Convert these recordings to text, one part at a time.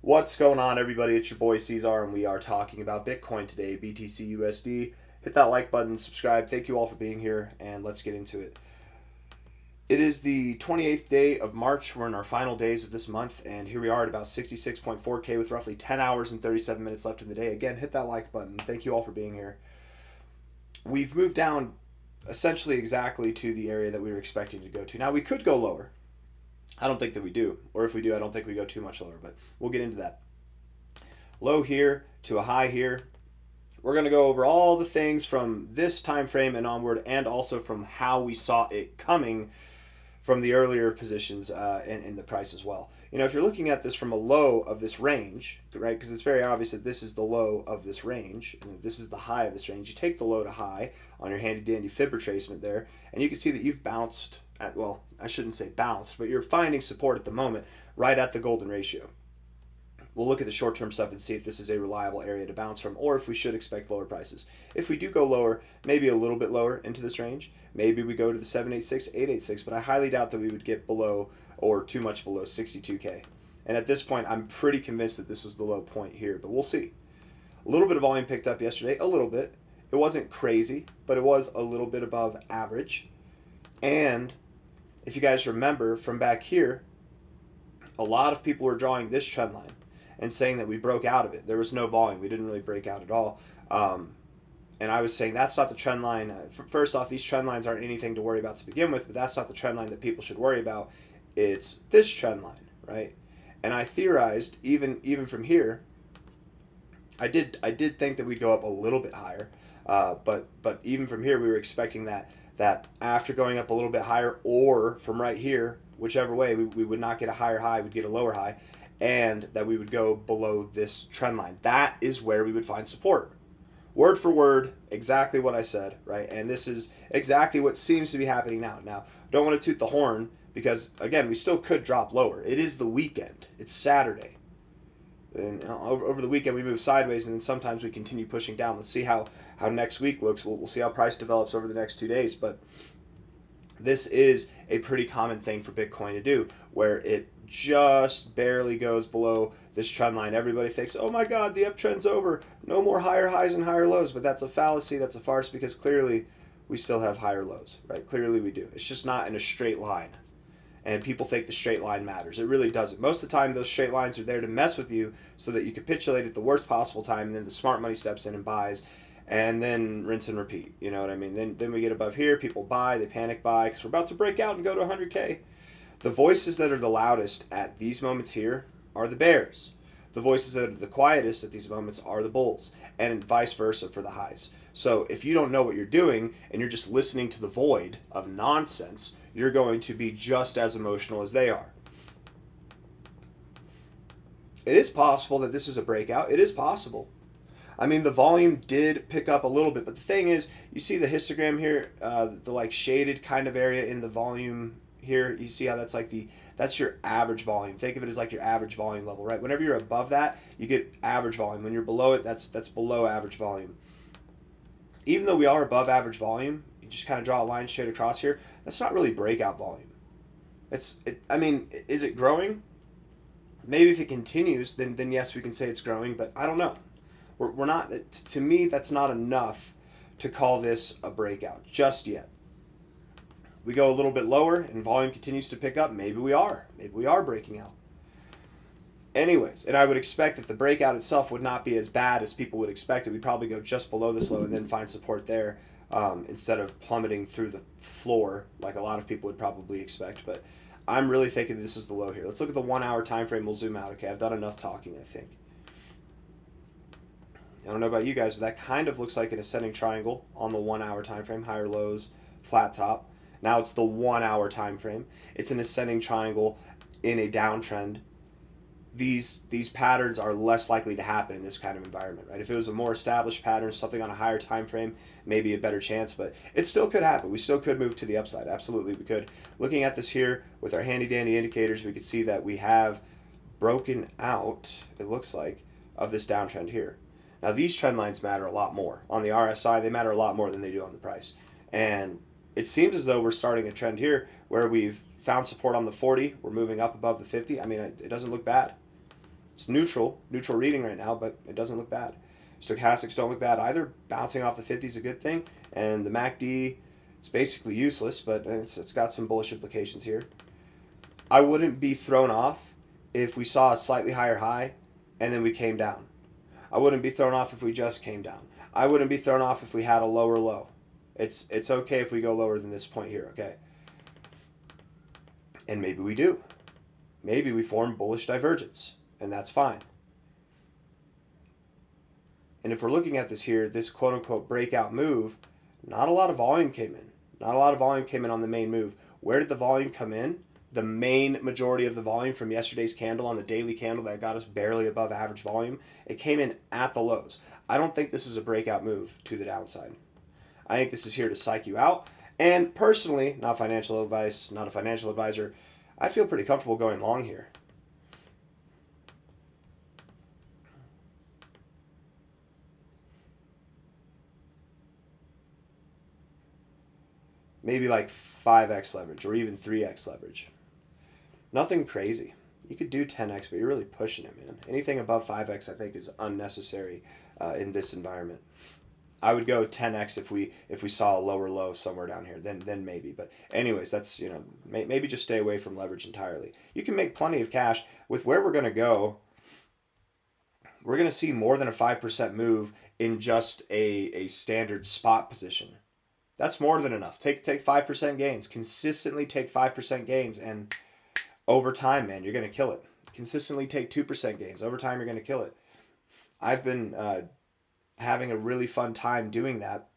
What's going on, everybody? It's your boy C-Zar, and we are talking about Bitcoin today, BTC USD. Hit that like button, subscribe. Thank you all for being here, and let's get into it. It is the 28th day of March. We're in our final days of this month, and here we are at about 66.4K with roughly 10 hours and 37 minutes left in the day. Again, hit that like button. Thank you all for being here. We've moved down essentially exactly to the area that we were expecting to go to. Now, we could go lower. I don't think that we do, or if we do, I don't think we go too much lower, but we'll get into that. Low here to a high here. We're going to go over all the things from this time frame and onward, and also from how we saw it coming from the earlier positions in the price as well. You know, if you're looking at this from a low of this range, right, because it's very obvious that this is the low of this range, and this is the high of this range. You take the low to high on your handy-dandy fib retracement there, and you can see that you've bounced, well, I shouldn't say bounced, but you're finding support at the moment right at the golden ratio. We'll look at the short-term stuff and see if this is a reliable area to bounce from, or if we should expect lower prices. If we do go lower, maybe a little bit lower into this range, maybe we go to the 786, 886, but I highly doubt that we would get below or too much below 62K. And at this point, I'm pretty convinced that this was the low point here, but we'll see. A little bit of volume picked up yesterday, a little bit. It wasn't crazy, but it was a little bit above average. And if you guys remember from back here, a lot of people were drawing this trend line and saying that we broke out of it. There was no volume. We didn't really break out at all. And I was saying that's not the trend line. First off, these trend lines aren't anything to worry about to begin with, but that's not the trend line that people should worry about. It's this trend line, right? And I theorized even from here, I did think that we'd go up a little bit higher, but even from here, we were expecting that after going up a little bit higher, or from right here, whichever way, we would not get a higher high, we'd get a lower high, and that we would go below this trend line. That is where we would find support. Word for word, exactly what I said, right? And this is exactly what seems to be happening now. Now, don't want to toot the horn because, again, we still could drop lower. It is the weekend. It's Saturday. And over the weekend, we move sideways, and then sometimes we continue pushing down. Let's see how next week looks. We'll see how price develops over the next 2 days. But this is a pretty common thing for Bitcoin to do, where it just barely goes below this trend line. Everybody thinks, oh my God, the uptrend's over. No more higher highs and higher lows. But that's a fallacy. That's a farce, because clearly we still have higher lows, right? Clearly we do. It's just not in a straight line. And people think the straight line matters. It really doesn't. Most of the time, those straight lines are there to mess with you so that you capitulate at the worst possible time, and then the smart money steps in and buys, and then rinse and repeat. You know what I mean? Then we get above here, people buy, they panic buy because we're about to break out and go to 100K. The voices that are the loudest at these moments here are the bears. The voices that are the quietest at these moments are the bulls, and vice versa for the highs. So if you don't know what you're doing and you're just listening to the void of nonsense, you're going to be just as emotional as they are. It is possible that this is a breakout. It is possible. I mean, the volume did pick up a little bit, but the thing is, you see the histogram here, the like shaded kind of area in the volume here. You see how that's like that's your average volume. Think of it as like your average volume level, right? Whenever you're above that, you get average volume. When you're below it, that's below average volume. Even though we are above average volume, you just kind of draw a line straight across here. That's not really breakout volume. I mean, is it growing? Maybe if it continues, then yes, we can say it's growing. But I don't know. We're not. To me, that's not enough to call this a breakout just yet. We go a little bit lower and volume continues to pick up. Maybe we are. Maybe we are breaking out. Anyways, and I would expect that the breakout itself would not be as bad as people would expect it. We'd probably go just below this low and then find support there, instead of plummeting through the floor like a lot of people would probably expect. But I'm really thinking this is the low here. Let's look at the 1 hour time frame. We'll zoom out. Okay, I've done enough talking, I think. I don't know about you guys, but that kind of looks like an ascending triangle on the 1 hour time frame. Higher lows, flat top. Now it's the 1 hour time frame. It's an ascending triangle in a downtrend. These patterns are less likely to happen in this kind of environment, right? If it was a more established pattern, something on a higher time frame, maybe a better chance, but it still could happen. We still could move to the upside. Absolutely, we could. Looking at this here with our handy dandy indicators, we could see that we have broken out, it looks like, of this downtrend here. Now these trend lines matter a lot more. On the RSI, they matter a lot more than they do on the price. And it seems as though we're starting a trend here where we've found support on the 40. We're moving up above the 50. I mean, it doesn't look bad. It's neutral reading right now, but it doesn't look bad. Stochastics don't look bad either. Bouncing off the 50 is a good thing, and the MACD, it's basically useless, but it's got some bullish implications here. I wouldn't be thrown off if we saw a slightly higher high and then we came down. I wouldn't be thrown off if we just came down. I wouldn't be thrown off if we had a lower low. It's okay if we go lower than this point here, okay? And maybe we do. Maybe we form bullish divergence, and that's fine. And if we're looking at this here, this quote-unquote breakout move, not a lot of volume came in. Not a lot of volume came in on the main move. Where did the volume come in? The main majority of the volume from yesterday's candle on the daily candle that got us barely above average volume, it came in at the lows. I don't think this is a breakout move to the downside. I think this is here to psych you out. And personally, not financial advice, not a financial advisor, I feel pretty comfortable going long here. Maybe like 5x leverage or even 3x leverage. Nothing crazy. You could do 10x, but you're really pushing it, man. Anything above 5x, I think, is unnecessary in this environment. I would go 10x if we saw a lower low somewhere down here. Then maybe. But anyways, that's maybe just stay away from leverage entirely. You can make plenty of cash with where we're going to go. We're going to see more than a 5% move in just a standard spot position. That's more than enough. Take 5% gains. Consistently take 5% gains, and over time, man, you're going to kill it. Consistently take 2% gains. Over time, you're going to kill it. I've been having a really fun time doing that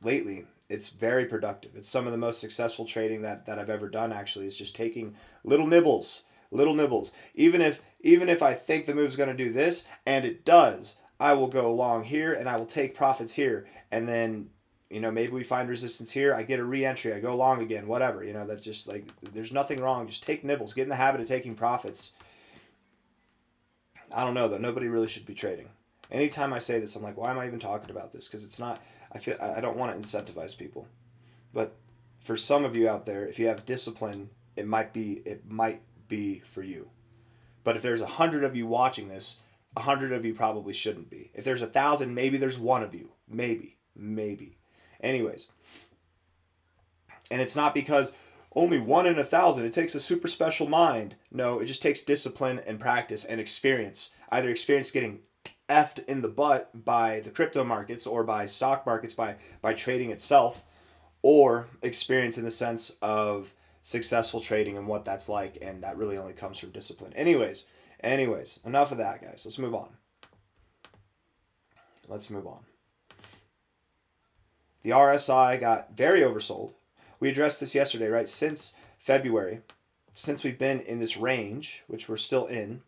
lately. It's very productive. It's some of the most successful trading that I've ever done, actually. Is just taking little nibbles. Little nibbles. Even if I think the move's going to do this, and it does, I will go long here, and I will take profits here. And then, maybe we find resistance here. I get a re-entry. I go long again. Whatever. That's just like, there's nothing wrong. Just take nibbles. Get in the habit of taking profits. I don't know, though. Nobody really should be trading. Anytime I say this, I'm like, why am I even talking about this? Because it's not, I don't want to incentivize people. But for some of you out there, if you have discipline, it might be for you. But if there's 100 of you watching this, 100 of you probably shouldn't be. If there's 1,000, maybe there's one of you. Maybe. Anyways. And it's not because only 1 in 1,000. It takes a super special mind. No, it just takes discipline and practice and experience. Either experience getting effed in the butt by the crypto markets or by stock markets, by trading itself, or experience in the sense of successful trading and what that's like, and that really only comes from discipline. Anyways, enough of that, guys. Let's move on. The RSI got very oversold. We addressed this yesterday, right? Since February, since we've been in this range, which we're still in,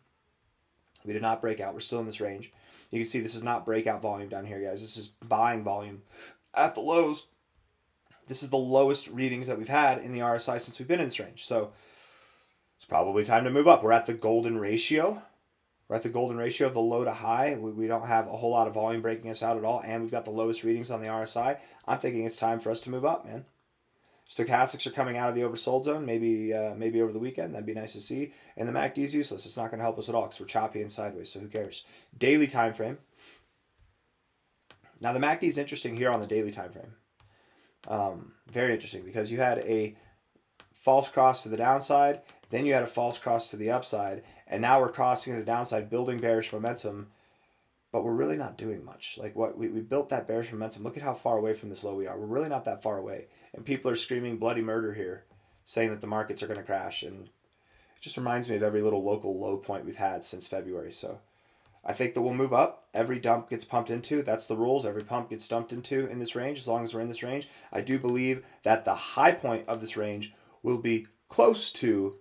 we did not break out. We're still in this range. You can see this is not breakout volume down here, guys. This is buying volume at the lows. This is the lowest readings that we've had in the RSI since we've been in this range. So it's probably time to move up. We're at the golden ratio. We're at the golden ratio of the low to high. We don't have a whole lot of volume breaking us out at all, and we've got the lowest readings on the RSI. I'm thinking it's time for us to move up, man. Stochastics are coming out of the oversold zone, maybe over the weekend. That'd be nice to see. And the MACD is useless. It's not going to help us at all because we're choppy and sideways, so who cares? Daily time frame. Now, the MACD is interesting here on the daily time frame. Very interesting because you had a false cross to the downside, then you had a false cross to the upside, and now we're crossing the downside, building bearish momentum, but we're really not doing much. Like what we built that bearish momentum. Look at how far away from this low we are. We're really not that far away. And people are screaming bloody murder here, saying that the markets are going to crash. And it just reminds me of every little local low point we've had since February. So I think that we'll move up. Every dump gets pumped into. That's the rules. Every pump gets dumped into in this range as long as we're in this range. I do believe that the high point of this range will be close to,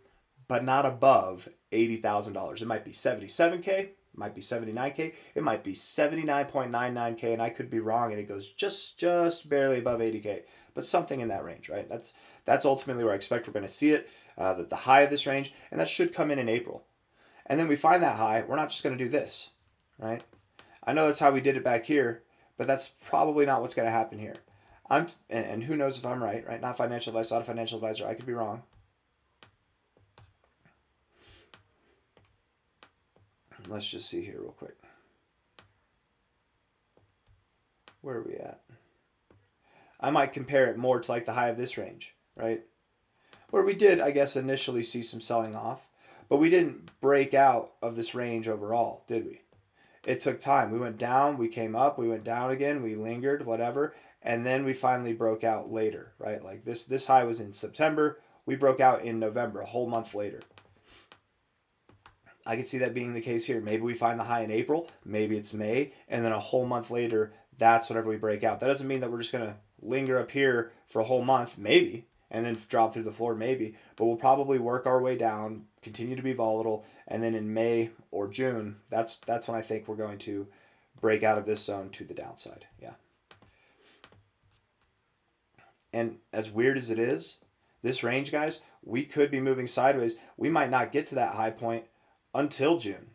but not above, $80,000. It might be 77K. It might be 79K. It might be 79.99K, and I could be wrong, and it goes just barely above 80K. But something in that range, right? That's ultimately where I expect we're going to see it, the high of this range, and that should come in April. And then we find that high. We're not just going to do this, right? I know that's how we did it back here, but that's probably not what's going to happen here. And who knows if I'm right? Not financial advice, not a financial advisor. I could be wrong. Let's just see here real quick. Where are we at? I might compare it more to like the high of this range, right? Where we did, I guess, initially see some selling off, but we didn't break out of this range overall, did we? It took time. We went down, we came up, we went down again, we lingered, whatever, and then we finally broke out later, right? Like this high was in September, we broke out in November, a whole month later. I could see that being the case here. Maybe we find the high in April, maybe it's May, and then a whole month later, that's whenever we break out. That doesn't mean that we're just going to linger up here for a whole month, maybe, and then drop through the floor, maybe, but we'll probably work our way down, continue to be volatile, and then in May or June, that's when I think we're going to break out of this zone to the downside. Yeah. And as weird as it is, this range, guys, we could be moving sideways. We might not get to that high point until June.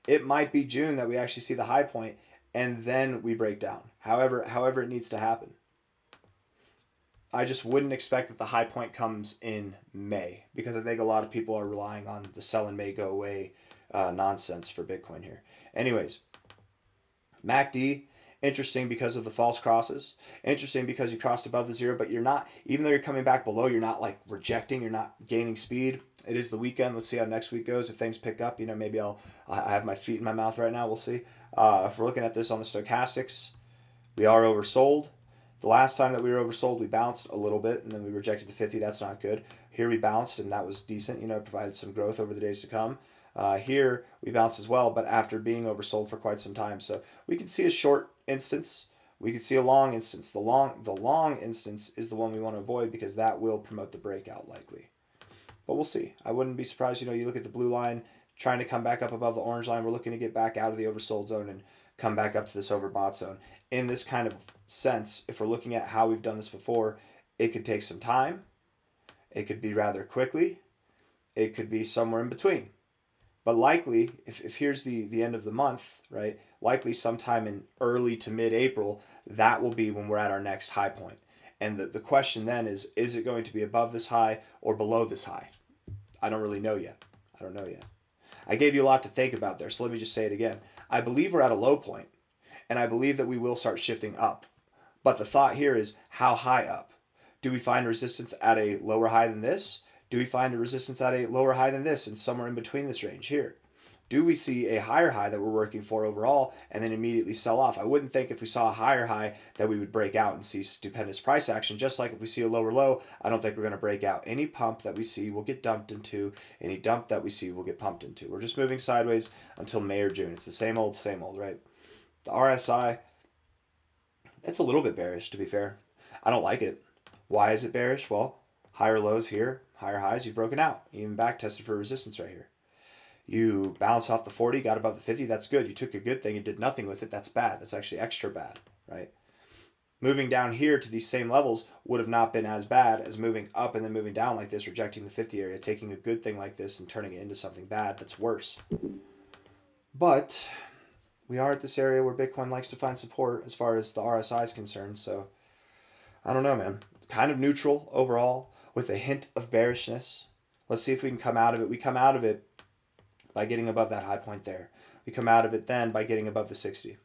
It might be June that we actually see the high point and then we break down. However it needs to happen. I just wouldn't expect that the high point comes in May because I think a lot of people are relying on the sell in May go away nonsense for Bitcoin here. Anyways, MACD, interesting because of the false crosses. Interesting because you crossed above the zero, but you're not, even though you're coming back below, you're not like rejecting, you're not gaining speed. It is the weekend. Let's see how next week goes. If things pick up, maybe I have my feet in my mouth right now. We'll see. If we're looking at this on the stochastics, we are oversold. The last time that we were oversold, we bounced a little bit, and then we rejected the 50. That's not good. Here we bounced, and that was decent. Provided some growth over the days to come. Here we bounced as well, but after being oversold for quite some time. So we can see a short instance. We could see a long instance. The long instance is the one we want to avoid because that will promote the breakout likely. But we'll see. I wouldn't be surprised. You look at the blue line trying to come back up above the orange line. We're looking to get back out of the oversold zone and come back up to this overbought zone. In this kind of sense, if we're looking at how we've done this before, it could take some time. It could be rather quickly. It could be somewhere in between. But likely, if here's the end of the month, right, likely sometime in early to mid-April, that will be when we're at our next high point. And the question then is it going to be above this high or below this high? I don't really know yet. I don't know yet. I gave you a lot to think about there, so let me just say it again. I believe we're at a low point, and I believe that we will start shifting up. But the thought here is how high up? Do we find resistance at a lower high than this? Do we find a resistance at a lower high than this and somewhere in between this range here? Do we see a higher high that we're working for overall and then immediately sell off? I wouldn't think if we saw a higher high that we would break out and see stupendous price action. Just like if we see a lower low, I don't think we're going to break out. Any pump that we see will get dumped into. Any dump that we see will get pumped into. We're just moving sideways until May or June. It's the same old, right? The RSI, it's a little bit bearish, to be fair. I don't like it. Why is it bearish? Well, higher lows here, higher highs, you've broken out. You even back tested for resistance right here. You bounced off the 40, got above the 50, that's good. You took a good thing and did nothing with it, that's bad. That's actually extra bad, right? Moving down here to these same levels would have not been as bad as moving up and then moving down like this, rejecting the 50 area, taking a good thing like this and turning it into something bad that's worse. But we are at this area where Bitcoin likes to find support as far as the RSI is concerned, so I don't know, man. Kind of neutral overall with a hint of bearishness. Let's see if we can come out of it. We come out of it by getting above that high point there. We come out of it then by getting above the 60.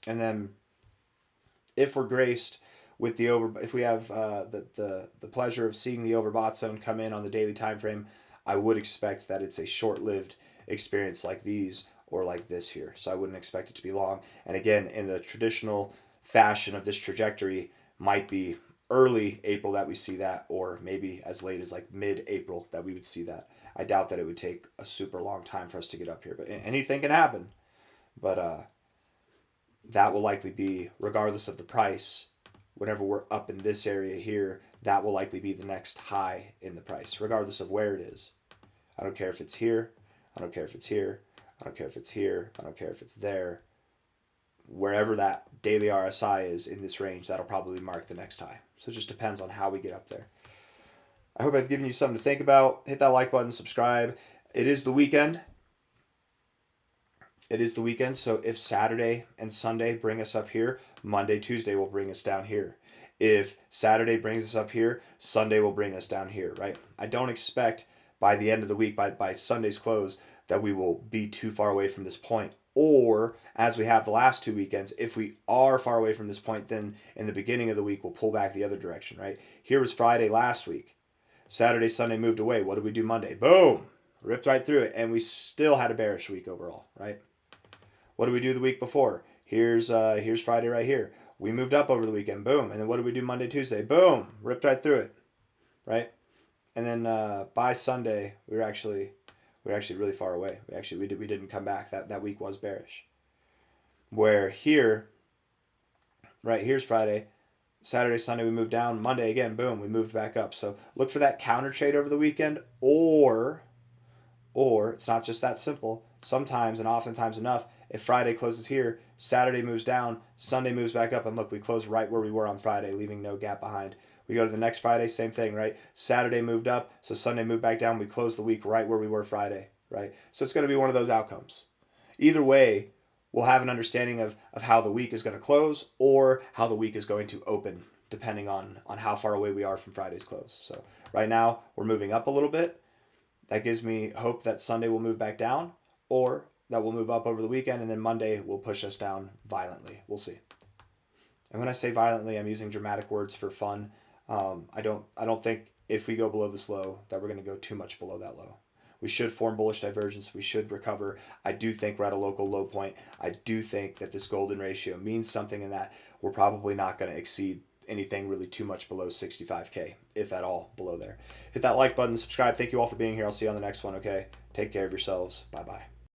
And then if we're graced with if we have the pleasure of seeing the overbought zone come in on the daily time frame, I would expect that it's a short-lived experience like these or like this here. So I wouldn't expect it to be long. And again, in the traditional fashion of this trajectory, might be early April that we see that, or maybe as late as like mid-April that we would see that. I doubt that it would take a super long time for us to get up here, but anything can happen. But that will likely be, regardless of the price, whenever we're up in this area here, that will likely be the next high in the price, regardless of where it is. I don't care if it's here. I don't care if it's here. I don't care if it's here. I don't care if it's there. Wherever that daily RSI is in this range, that'll probably mark the next high. So it just depends on how we get up there. I hope I've given you something to think about. Hit that like button, subscribe. It is the weekend. It is the weekend, so if Saturday and Sunday bring us up here, Monday, Tuesday will bring us down here. If Saturday brings us up here, Sunday will bring us down here, right? I don't expect by the end of the week, by Sunday's close, that we will be too far away from this point. Or, as we have the last 2 weekends, if we are far away from this point, then in the beginning of the week, we'll pull back the other direction, right? Here was Friday last week. Saturday, Sunday moved away. What did we do Monday? Boom! Ripped right through it, and we still had a bearish week overall, right? What did we do the week before? Here's Friday right here. We moved up over the weekend. Boom. And then what did we do Monday, Tuesday? Boom! Ripped right through it, right? And then by Sunday, we were actually really far away. We didn't come back. That week was bearish. Where here, right, here's Friday, Saturday, Sunday we moved down. Monday again, boom, we moved back up. So look for that counter trade over the weekend, or it's not just that simple. Sometimes and oftentimes enough, if Friday closes here, Saturday moves down, Sunday moves back up, and look, we close right where we were on Friday, leaving no gap behind. We go to the next Friday, same thing, right? Saturday moved up, so Sunday moved back down. We close the week right where we were Friday, right? So it's going to be one of those outcomes. Either way, we'll have an understanding of how the week is going to close or how the week is going to open, depending on how far away we are from Friday's close. So right now, we're moving up a little bit. That gives me hope that Sunday will move back down, or that will move up over the weekend, and then Monday will push us down violently. We'll see. And when I say violently, I'm using dramatic words for fun. I don't think if we go below this low that we're going to go too much below that low. We should form bullish divergence. We should recover. I do think we're at a local low point. I do think that this golden ratio means something in that we're probably not going to exceed anything really too much below 65K, if at all below there. Hit that like button, subscribe. Thank you all for being here. I'll see you on the next one, okay? Take care of yourselves. Bye-bye.